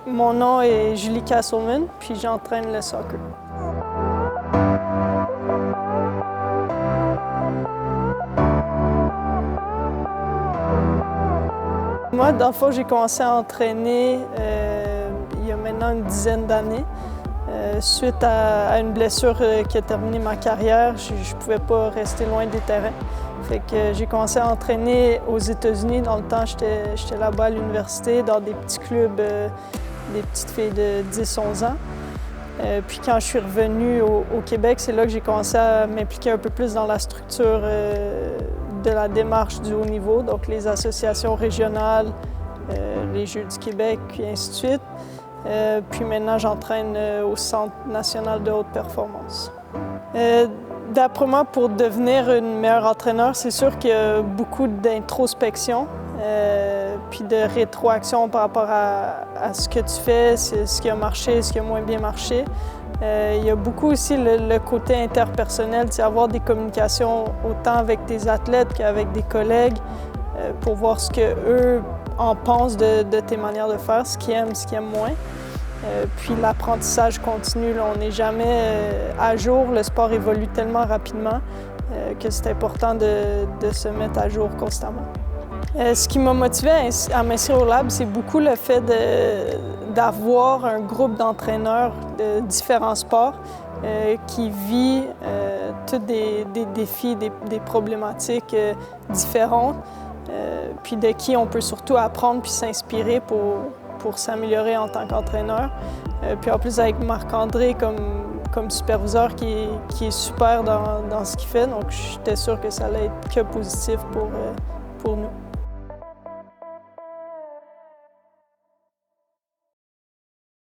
Mon nom est Julie Castleman, puis j'entraîne le soccer. Moi, dans le fond, j'ai commencé à entraîner il y a maintenant une dizaine d'années. Suite à une blessure qui a terminé ma carrière, je ne pouvais pas rester loin des terrains. Fait que j'ai commencé à entraîner aux États-Unis. Dans le temps, j'étais là-bas à l'université, dans des petits clubs, des petites filles de 10-11 ans. Puis quand je suis revenue au Québec, c'est là que j'ai commencé à m'impliquer un peu plus dans la structure de la démarche du haut niveau, donc les associations régionales, les Jeux du Québec, puis ainsi de suite. Puis maintenant, j'entraîne au Centre national de haute performance. D'après moi, pour devenir une meilleure entraîneur, c'est sûr qu'il y a beaucoup d'introspection, puis de rétroaction par rapport à ce que tu fais, ce qui a marché, ce qui a moins bien marché. Il y a beaucoup aussi le côté interpersonnel, c'est avoir des communications autant avec tes athlètes qu'avec des collègues pour voir ce qu'eux en pensent de tes manières de faire, ce qu'ils aiment moins. Puis l'apprentissage continue, là, on n'est jamais à jour, le sport évolue tellement rapidement que c'est important de se mettre à jour constamment. Ce qui m'a motivée à m'inscrire au Lab, c'est beaucoup le fait d'avoir un groupe d'entraîneurs de différents sports qui vit tous des défis, des problématiques différentes, puis de qui on peut surtout apprendre puis s'inspirer pour s'améliorer en tant qu'entraîneur. Puis en plus avec Marc-André comme superviseur qui est super dans ce qu'il fait, donc j'étais sûre que ça allait être que positif pour nous.